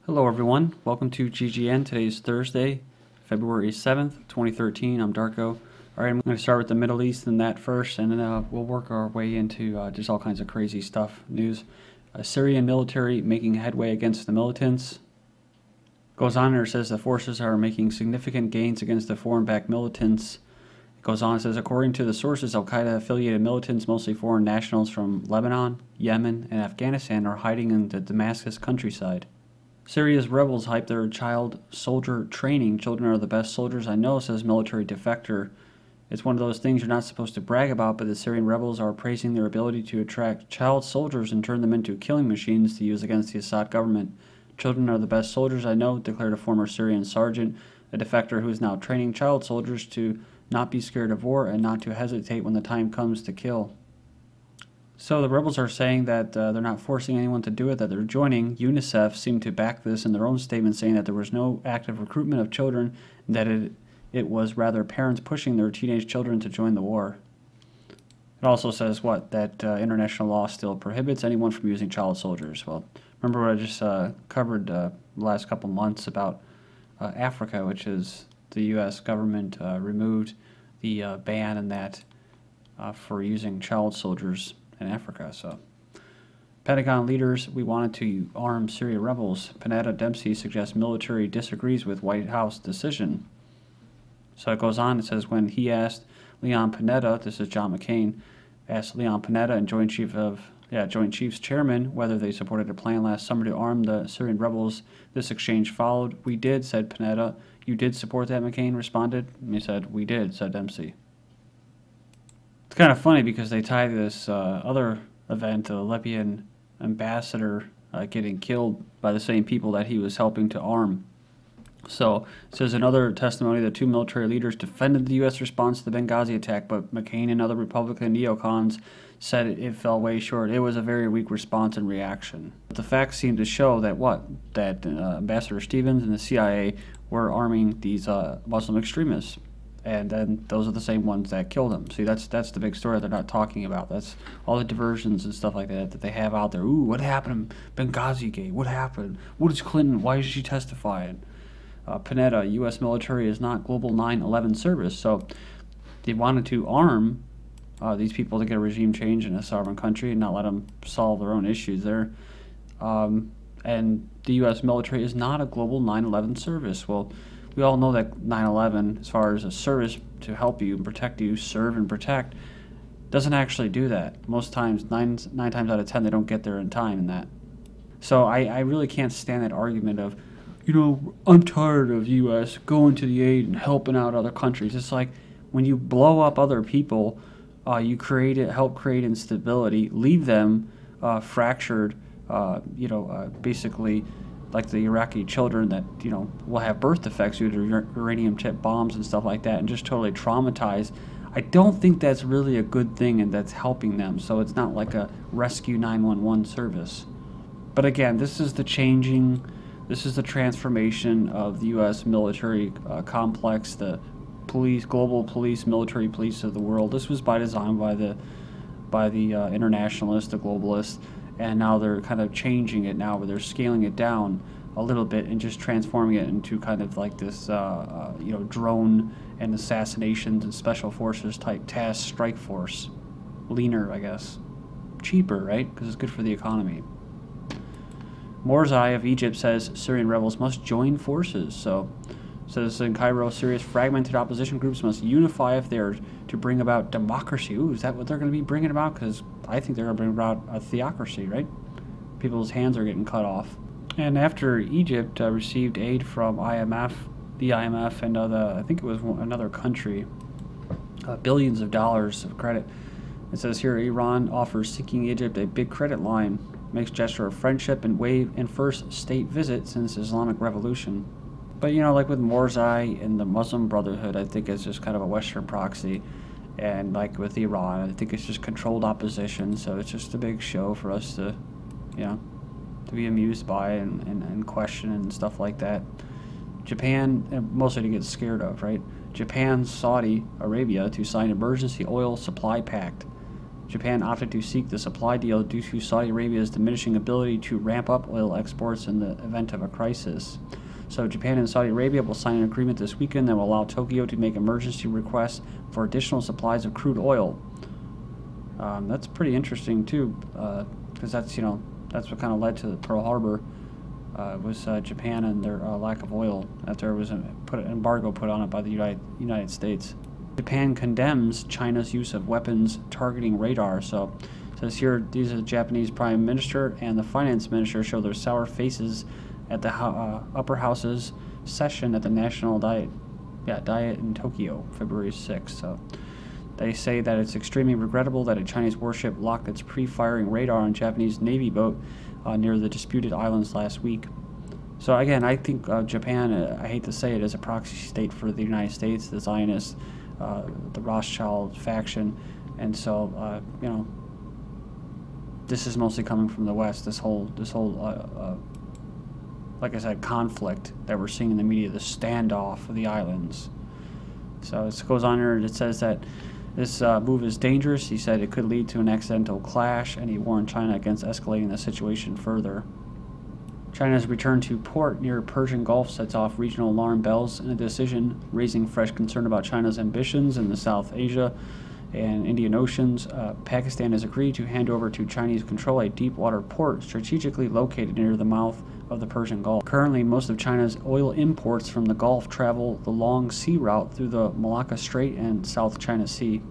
Hello everyone, welcome to GGN. Today is Thursday, February 7th, 2013. I'm Darko. Alright, I'm going to start with the Middle East and that first, and then we'll work our way into just all kinds of crazy stuff. News. Syrian military making headway against the militants. Goes on and says the forces are making significant gains against the foreign-backed militants. It goes on and says, according to the sources, Al-Qaeda-affiliated militants, mostly foreign nationals from Lebanon, Yemen, and Afghanistan, are hiding in the Damascus countryside. Syria's rebels hype their child soldier training. Children are the best soldiers I know, says military defector. It's one of those things you're not supposed to brag about, but the Syrian rebels are praising their ability to attract child soldiers and turn them into killing machines to use against the Assad government. Children are the best soldiers I know, declared a former Syrian sergeant, a defector who is now training child soldiers to not be scared of war and not to hesitate when the time comes to kill. So the rebels are saying that they're not forcing anyone to do it, that they're joining. UNICEF seemed to back this in their own statement, saying that there was no active recruitment of children, and that it was rather parents pushing their teenage children to join the war. It also says, that international law still prohibits anyone from using child soldiers. Well, remember what I just covered the last couple months about Africa, which is the U.S. government removed the ban and that for using child soldiers in Africa. So, Pentagon leaders, we wanted to arm Syria rebels. Panetta Dempsey suggests military disagrees with White House decision. So it goes on, it says, when he asked Leon Panetta, this is John McCain, asked Leon Panetta and Joint Chiefs Chairman whether they supported a plan last summer to arm the Syrian rebels. This exchange followed. We did, said Panetta. You did support that, McCain responded. And he said, we did, said Dempsey. It's kind of funny because they tie this other event, the Libyan ambassador getting killed by the same people that he was helping to arm. So it says another testimony that two military leaders defended the U.S. response to the Benghazi attack, but McCain and other Republican neocons said it fell way short. It was a very weak response and reaction. But the facts seem to show that Ambassador Stevens and the CIA were arming these Muslim extremists. And then those are the same ones that killed him. See, that's the big story they're not talking about. That's all the diversions and stuff like that they have out there. Ooh, what happened in Benghazi Gate? What happened? What is Clinton? Why is she testifying? Panetta, U.S. military is not global 9/11 service. So they wanted to arm these people to get a regime change in a sovereign country and not let them solve their own issues there. And the U.S. military is not a global 9/11 service. Well, we all know that 9/11, as far as a service to help you and protect you, serve and protect, doesn't actually do that. Most times, nine times out of 10, they don't get there in time in that. So I really can't stand that argument of, I'm tired of U.S. going to the aid and helping out other countries. It's like when you blow up other people, you help create instability, leave them fractured, basically like the Iraqi children that, will have birth defects due to uranium-tipped bombs and stuff like that and just totally traumatized. I don't think that's really a good thing and that's helping them. So it's not like a rescue 911 service. But again, this is the transformation of the U.S. military complex, the global police, military police of the world. This was by design by the internationalists, the globalists, and now they're kind of changing it now, where they're scaling it down a little bit and just transforming it into kind of like this, drone and assassinations and special forces type task strike force. Leaner, I guess. Cheaper, right? Because it's good for the economy. Morsi of Egypt says Syrian rebels must join forces. So, says in Cairo, Syria's fragmented opposition groups must unify if they are to bring about democracy. Ooh, is that what they're going to be bringing about? Because I think they're going to bring about a theocracy, right? People's hands are getting cut off. And after Egypt received aid from the IMF, and I think it was another country, billions of dollars of credit. It says here, Iran offers seeking Egypt a big credit line, makes gesture of friendship and first state visit since Islamic Revolution. But like with Morsi and the Muslim Brotherhood, I think it's just kind of a Western proxy. And like with Iran, I think it's just controlled opposition. So it's just a big show for us to, to be amused by and question and stuff like that. Japan, mostly to get scared of, right? Japan, Saudi Arabia to sign emergency oil supply pact. Japan opted to seek the supply deal due to Saudi Arabia's diminishing ability to ramp up oil exports in the event of a crisis. So Japan and Saudi Arabia will sign an agreement this weekend that will allow Tokyo to make emergency requests for additional supplies of crude oil. That's pretty interesting too, because that's what kind of led to Pearl Harbor. Was Japan and their lack of oil after there was an embargo put on it by the United States. Japan condemns China's use of weapons targeting radar. So it says here, these are the Japanese Prime Minister and the Finance Minister show their sour faces at the upper house's session at the National Diet in Tokyo, February 6th. So they say that it's extremely regrettable that a Chinese warship locked its pre-firing radar on a Japanese Navy boat near the disputed islands last week. So again, I think Japan, I hate to say it, is a proxy state for the United States, the Zionists, the Rothschild faction, and so this is mostly coming from the West. This whole like I said, conflict that we're seeing in the media, the standoff of the islands. So it goes on here. It says that this move is dangerous. He said it could lead to an accidental clash, and he warned China against escalating the situation further. China's return to port near Persian Gulf sets off regional alarm bells in a decision raising fresh concern about China's ambitions in the South Asia and Indian Oceans. Pakistan has agreed to hand over to Chinese control a deep-water port strategically located near the mouth of the Persian Gulf. Currently, most of China's oil imports from the Gulf travel the long sea route through the Malacca Strait and South China Sea.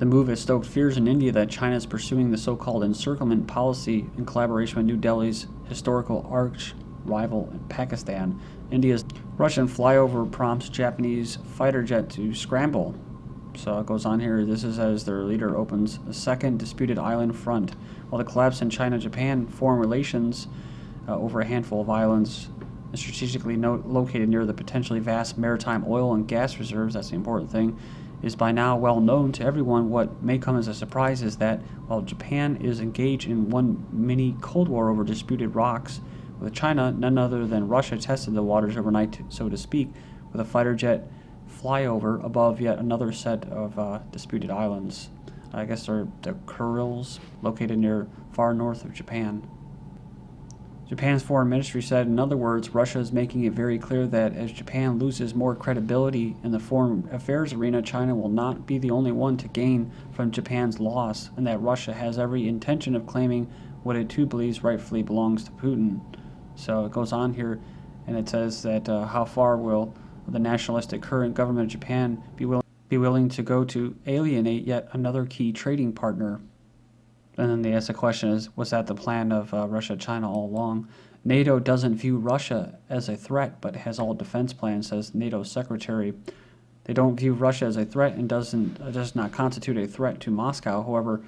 The move has stoked fears in India that China is pursuing the so-called encirclement policy in collaboration with New Delhi's historical arch rival in Pakistan. India's Russian flyover prompts Japanese fighter jet to scramble. So it goes on here. This is as their leader opens a second disputed island front. While the collapse in China-Japan foreign relations over a handful of islands strategically located near the potentially vast maritime oil and gas reserves, that's the important thing, is by now well known to everyone. What may come as a surprise is that while Japan is engaged in one mini Cold War over disputed rocks with China, none other than Russia tested the waters overnight, so to speak, with a fighter jet flyover above yet another set of disputed islands. I guess they're the Kurils, located near far north of Japan. Japan's foreign ministry said, in other words, Russia is making it very clear that as Japan loses more credibility in the foreign affairs arena, China will not be the only one to gain from Japan's loss, and that Russia has every intention of claiming what it too believes rightfully belongs to Putin. So it goes on here, and it says that how far will the nationalistic current government of Japan be willing to go to alienate yet another key trading partner? And then they ask the question, was that the plan of Russia-China all along? NATO doesn't view Russia as a threat, but has all defense plans, says NATO Secretary. They don't view Russia as a threat and does not constitute a threat to Moscow. However,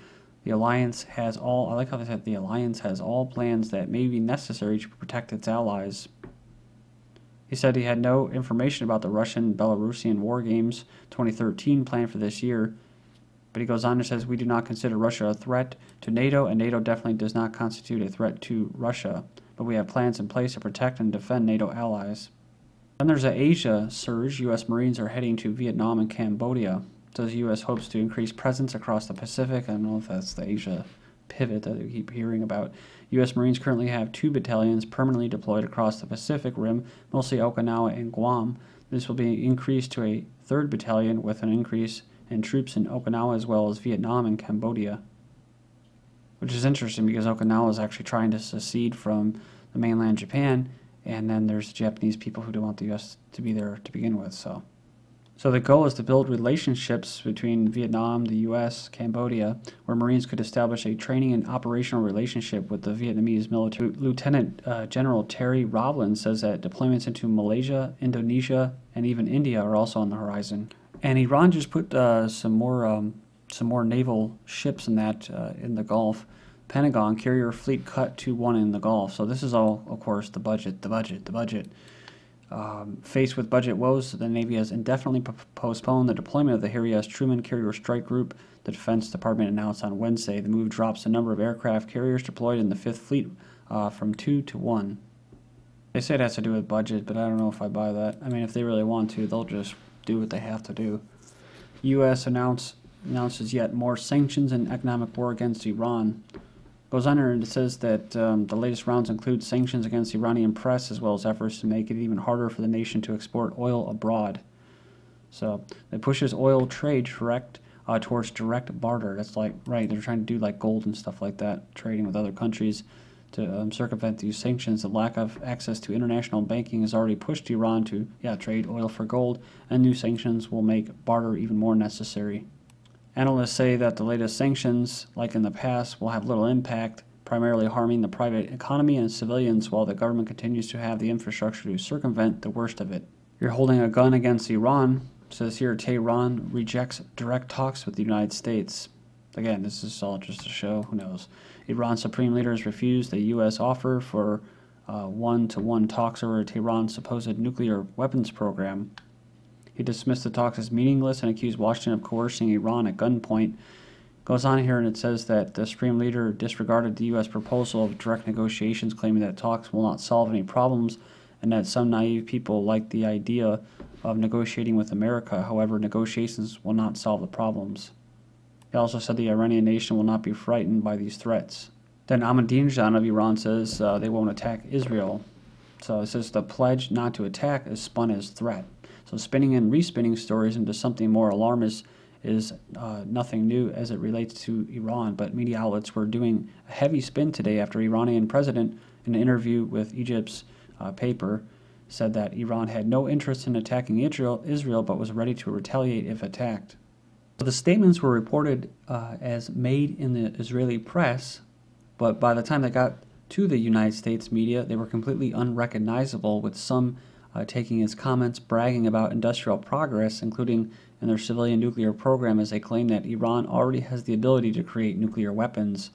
the alliance has all, I like how they said the alliance has all plans that may be necessary to protect its allies. He said he had no information about the Russian-Belarusian War Games 2013 planned for this year. But he goes on and says, we do not consider Russia a threat to NATO, and NATO definitely does not constitute a threat to Russia. But we have plans in place to protect and defend NATO allies. Then there's an Asia surge. U.S. Marines are heading to Vietnam and Cambodia. So the U.S. hopes to increase presence across the Pacific. I don't know if that's the Asia pivot that we keep hearing about. U.S. Marines currently have 2 battalions permanently deployed across the Pacific Rim, mostly Okinawa and Guam. This will be increased to a 3rd battalion with an increase and troops in Okinawa as well as Vietnam and Cambodia. Which is interesting because Okinawa is actually trying to secede from the mainland Japan, and then there's Japanese people who don't want the U.S. to be there to begin with. So the goal is to build relationships between Vietnam, the U.S., Cambodia, where Marines could establish a training and operational relationship with the Vietnamese military. Lieutenant General Terry Roblin says that deployments into Malaysia, Indonesia, and even India are also on the horizon. And Iran just put some more naval ships in the Gulf. Pentagon carrier fleet cut to 1 in the Gulf. So this is all, of course, the budget. Faced with budget woes, the Navy has indefinitely postponed the deployment of the Harry S. Truman Carrier Strike Group. The Defense Department announced on Wednesday the move drops the number of aircraft carriers deployed in the 5th Fleet from 2 to 1. They say it has to do with budget, but I don't know if I buy that. I mean, if they really want to, they'll just do what they have to do. U.S. announced announces yet more sanctions and economic war against Iran. Goes on here and it says that the latest rounds include sanctions against the Iranian press as well as efforts to make it even harder for the nation to export oil abroad. So it pushes oil trade towards direct barter. That's like, right, they're trying to do like gold and stuff like that, trading with other countries to circumvent these sanctions. The lack of access to international banking has already pushed Iran to trade oil for gold, and new sanctions will make barter even more necessary. Analysts say that the latest sanctions, like in the past, will have little impact, primarily harming the private economy and civilians, while the government continues to have the infrastructure to circumvent the worst of it. You're holding a gun against Iran. It says here, Tehran rejects direct talks with the United States. Again, this is all just a show. Who knows? Iran's supreme leaders refused the U.S. offer for one-to-one talks over Tehran's supposed nuclear weapons program. He dismissed the talks as meaningless and accused Washington of coercing Iran at gunpoint. Goes on here and it says that the supreme leader disregarded the U.S. proposal of direct negotiations, claiming that talks will not solve any problems and that some naive people like the idea of negotiating with America. However, negotiations will not solve the problems. He also said the Iranian nation will not be frightened by these threats. Then Ahmadinejad of Iran says they won't attack Israel. So it says the pledge not to attack is spun as threat. So spinning and respinning stories into something more alarmist is nothing new as it relates to Iran, but media outlets were doing a heavy spin today after Iranian president, in an interview with Egypt's paper, said that Iran had no interest in attacking Israel but was ready to retaliate if attacked. The statements were reported as made in the Israeli press, but by the time they got to the United States media, they were completely unrecognizable, with some taking his comments bragging about industrial progress, including in their civilian nuclear program, as they claim that Iran already has the ability to create nuclear weapons.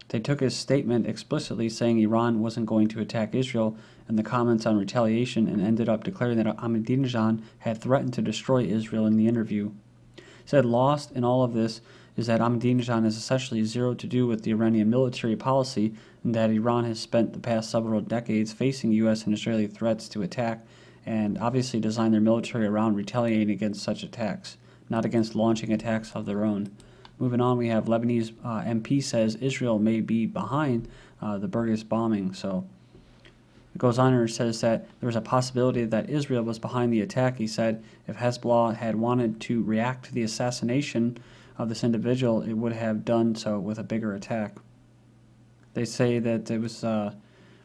They took his statement explicitly, saying Iran wasn't going to attack Israel, and the comments on retaliation, and ended up declaring that Ahmadinejad had threatened to destroy Israel in the interview. He said lost in all of this is that Ahmadinejad has essentially zero to do with the Iranian military policy, and that Iran has spent the past several decades facing U.S. and Israeli threats to attack, and obviously designed their military around retaliating against such attacks, not against launching attacks of their own. Moving on, we have Lebanese MP says Israel may be behind the Burgas bombing. So it goes on and says that there was a possibility that Israel was behind the attack. He said if Hezbollah had wanted to react to the assassination of this individual, it would have done so with a bigger attack. They say that it was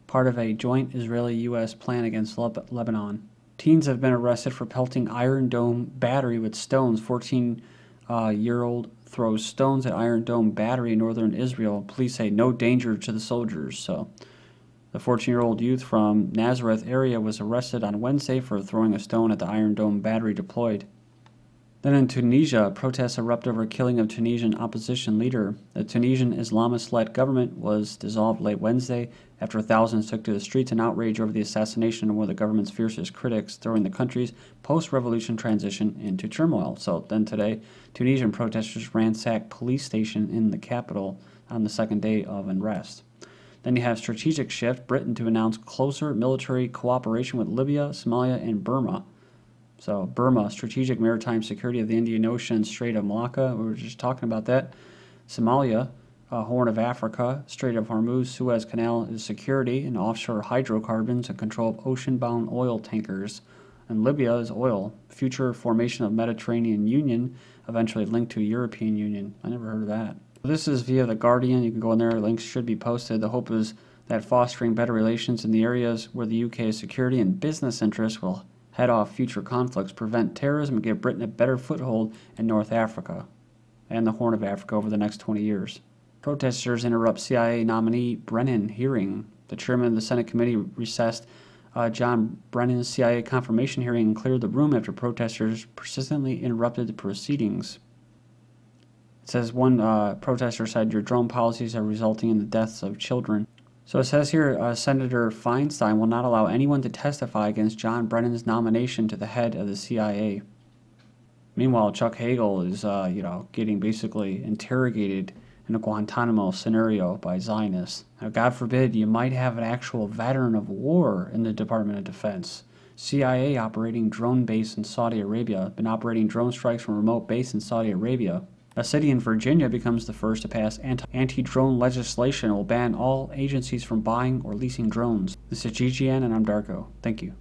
part of a joint Israeli-U.S. plan against Lebanon. Teens have been arrested for pelting Iron Dome battery with stones. 14-year-old throws stones at Iron Dome battery in northern Israel. Police say no danger to the soldiers. So the 14-year-old youth from Nazareth area was arrested on Wednesday for throwing a stone at the Iron Dome battery deployed. Then in Tunisia, protests erupt over killing of Tunisian opposition leader. The Tunisian Islamist-led government was dissolved late Wednesday after thousands took to the streets in outrage over the assassination of one of the government's fiercest critics, throwing the country's post-revolution transition into turmoil. So then today, Tunisian protesters ransacked police station in the capital on the second day of unrest. Then you have strategic shift, Britain to announce closer military cooperation with Libya, Somalia, and Burma. So Burma, strategic maritime security of the Indian Ocean, Strait of Malacca, we were just talking about that. Somalia, Horn of Africa, Strait of Hormuz, Suez Canal is security and offshore hydrocarbons and control of ocean-bound oil tankers. And Libya is oil, future formation of Mediterranean Union, eventually linked to European Union. I never heard of that. This is via The Guardian. You can go in there. Links should be posted. The hope is that fostering better relations in the areas where the UK's security and business interests will head off future conflicts, prevent terrorism, and give Britain a better foothold in North Africa and the Horn of Africa over the next 20 years. Protesters interrupt CIA nominee Brennan hearing. The chairman of the Senate committee recessed John Brennan's CIA confirmation hearing and cleared the room after protesters persistently interrupted the proceedings. It says one protester said, "Your drone policies are resulting in the deaths of children." So it says here, Senator Feinstein will not allow anyone to testify against John Brennan's nomination to the head of the CIA. Meanwhile, Chuck Hagel is, getting basically interrogated in a Guantanamo scenario by Zionists. Now, God forbid, you might have an actual veteran of war in the Department of Defense. CIA operating drone base in Saudi Arabia, been operating drone strikes from a remote base in Saudi Arabia. A city in Virginia becomes the first to pass anti-drone legislation that will ban all agencies from buying or leasing drones. This is GGN, and I'm Darko. Thank you.